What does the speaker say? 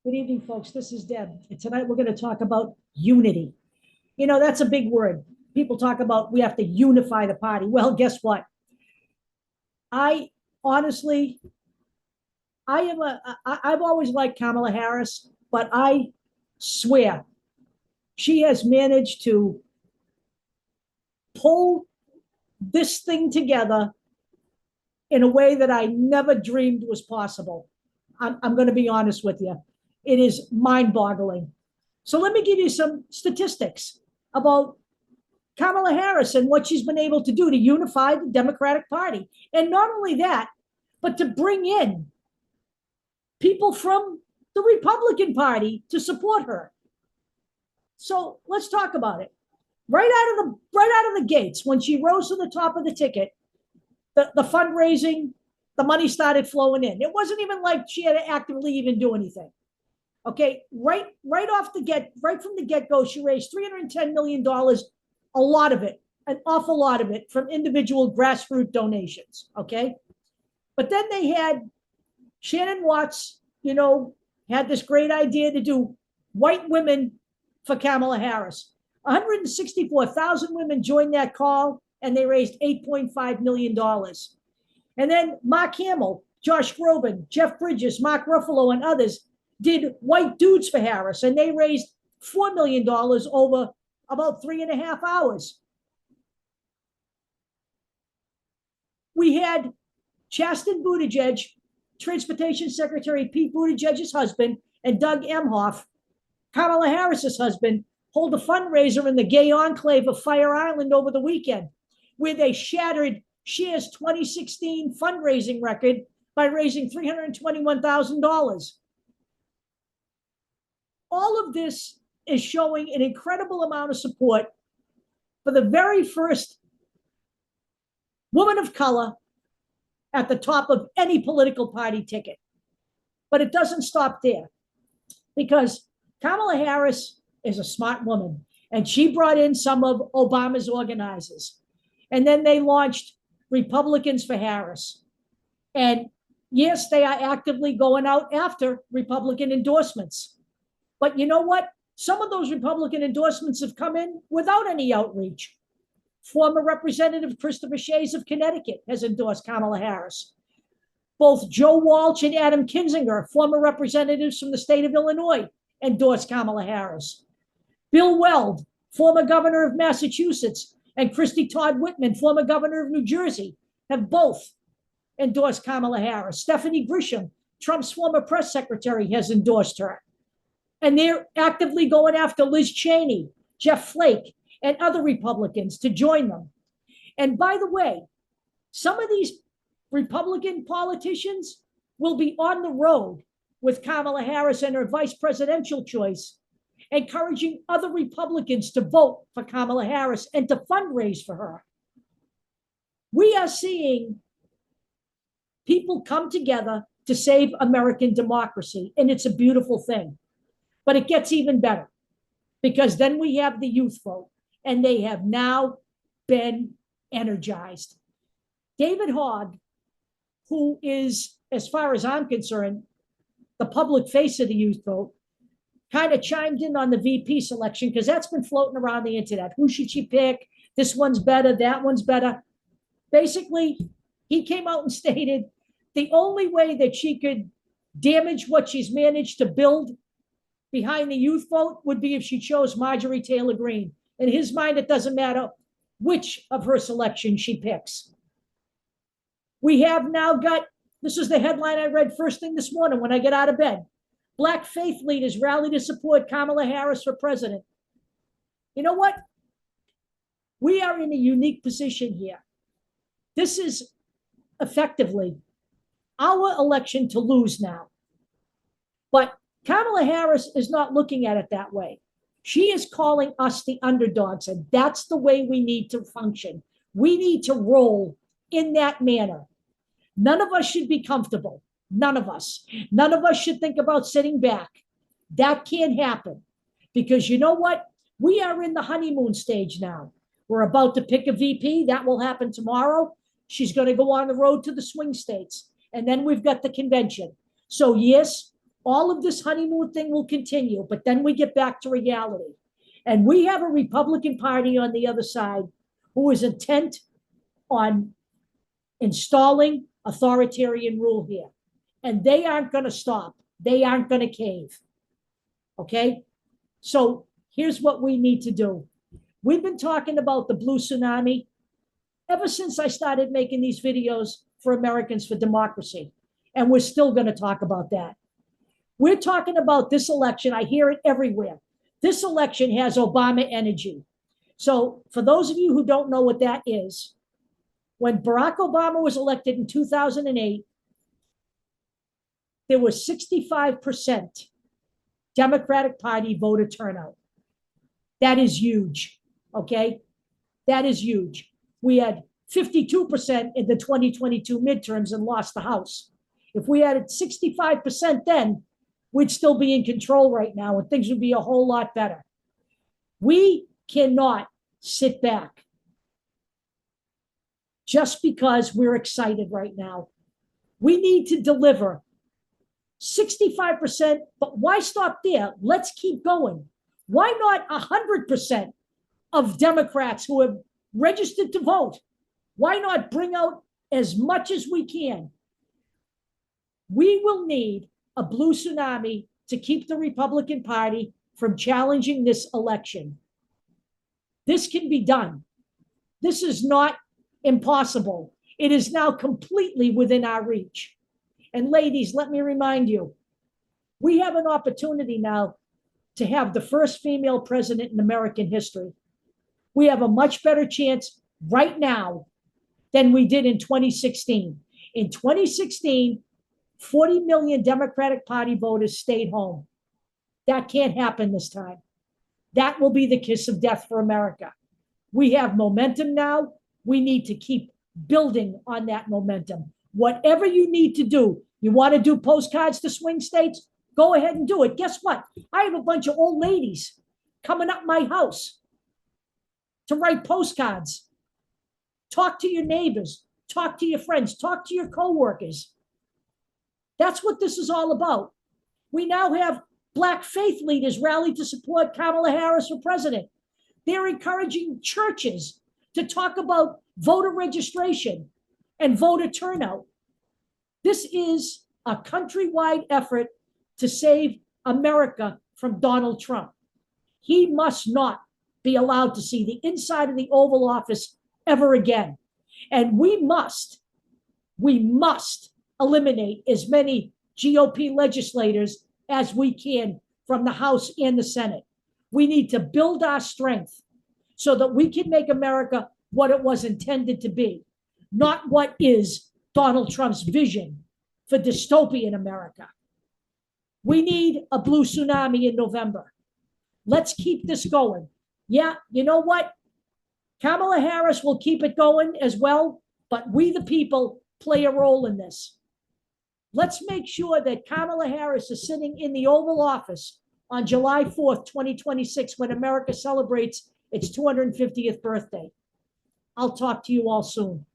Good evening, folks. This is Deb. And tonight we're going to talk about unity. You know, that's a big word. People talk about we have to unify the party. Well, guess what? I honestly, I've always liked Kamala Harris, but I swear she has managed to pull this thing together in a way that I never dreamed was possible. I'm going to be honest with you. It is mind boggling. So let me give you some statistics about Kamala Harris and what she's been able to do to unify the Democratic Party. And not only that, but to bring in people from the Republican Party to support her. So let's talk about it. Right out of the gates, when she rose to the top of the ticket, the fundraising, the money started flowing in. It wasn't even like she had to actively even do anything. Okay, right from the get-go, she raised $310 million, a lot of it, an awful lot of it from individual grassroots donations. Okay. But then they had Shannon Watts, had this great idea to do white women for Kamala Harris. 164,000 women joined that call, and they raised $8.5 million. And then Mark Hamill, Josh Groban, Jeff Bridges, Mark Ruffalo, and others did white dudes for Harris, and they raised $4 million over about 3.5 hours. We had Chasten Buttigieg, Transportation Secretary Pete Buttigieg's husband, and Doug Emhoff, Kamala Harris's husband, hold a fundraiser in the gay enclave of Fire Island over the weekend, where they shattered Cher's 2016 fundraising record by raising $321,000. All of this is showing an incredible amount of support for the very first woman of color at the top of any political party ticket. But it doesn't stop there, because Kamala Harris is a smart woman, and she brought in some of Obama's organizers. And then they launched Republicans for Harris. And yes, they are actively going out after Republican endorsements. But you know what? Some of those Republican endorsements have come in without any outreach. Former Representative Christopher Shays of Connecticut has endorsed Kamala Harris. Both Joe Walsh and Adam Kinzinger, former representatives from the state of Illinois, endorsed Kamala Harris. Bill Weld, former governor of Massachusetts, and Christy Todd Whitman, former governor of New Jersey, have both endorsed Kamala Harris. Stephanie Grisham, Trump's former press secretary, has endorsed her. And they're actively going after Liz Cheney, Jeff Flake, and other Republicans to join them. And by the way, some of these Republican politicians will be on the road with Kamala Harris and her vice presidential choice, encouraging other Republicans to vote for Kamala Harris and to fundraise for her. We are seeing people come together to save American democracy, and it's a beautiful thing. But it gets even better, because then we have the youth vote, and they have now been energized. David Hogg, who is, as far as I'm concerned, the public face of the youth vote, kind of chimed in on the VP selection, because that's been floating around the internet. Who should she pick? This one's better, that one's better. Basically, he came out and stated the only way that she could damage what she's managed to build behind the youth vote would be if she chose Marjorie Taylor Greene. In his mind, it doesn't matter which of her selections she picks. We have now got, this is the headline I read first thing this morning when I get out of bed. Black faith leaders rally to support Kamala Harris for president. You know what? We are in a unique position here. This is effectively our election to lose now. But Kamala Harris is not looking at it that way. She is calling us the underdogs, and that's the way we need to function. We need to roll in that manner. None of us should be comfortable. None of us. None of us should think about sitting back. That can't happen, because you know what? We are in the honeymoon stage now. We're about to pick a VP. That will happen tomorrow. She's going to go on the road to the swing states. And then we've got the convention. So yes, All of this honeymoon thing will continue, but then we get back to reality. And we have a Republican Party on the other side who is intent on installing authoritarian rule here. And they aren't going to stop. They aren't going to cave. Okay? So here's what we need to do. We've been talking about the Blue Tsunami ever since I started making these videos for Americans for Democracy. And we're still going to talk about that. We're talking about this election. I hear it everywhere. This election has Obama energy. So for those of you who don't know what that is, when Barack Obama was elected in 2008, there was 65% Democratic Party voter turnout. That is huge, okay? That is huge. We had 52% in the 2022 midterms and lost the House. If we had 65% then, we'd still be in control right now and things would be a whole lot better. We cannot sit back just because we're excited right now. We need to deliver 65%, but why stop there? Let's keep going. Why not 100% of Democrats who have registered to vote? Why not bring out as much as we can? We will need a blue tsunami to keep the Republican Party from challenging this election. This can be done. This is not impossible. It is now completely within our reach. And ladies, let me remind you, we have an opportunity now to have the first female president in American history. We have a much better chance right now than we did in 2016. In 2016, 40 million Democratic Party voters stayed home. That can't happen this time. That will be the kiss of death for America. We have momentum now. We need to keep building on that momentum. Whatever you need to do, you want to do postcards to swing states? Go ahead and do it. Guess what? I have a bunch of old ladies coming up my house to write postcards. Talk to your neighbors. Talk to your friends. Talk to your coworkers. That's what this is all about. We now have Black faith leaders rally to support Kamala Harris for president. They're encouraging churches to talk about voter registration and voter turnout. This is a countrywide effort to save America from Donald Trump. He must not be allowed to see the inside of the Oval Office ever again. And we must eliminate as many GOP legislators as we can from the House and the Senate. We need to build our strength so that we can make America what it was intended to be, not what is Donald Trump's vision for dystopian America. We need a blue tsunami in November. Let's keep this going. Yeah, you know what? Kamala Harris will keep it going as well, but we the people play a role in this. Let's make sure that Kamala Harris is sitting in the Oval Office on July 4th, 2026, when America celebrates its 250th birthday. I'll talk to you all soon.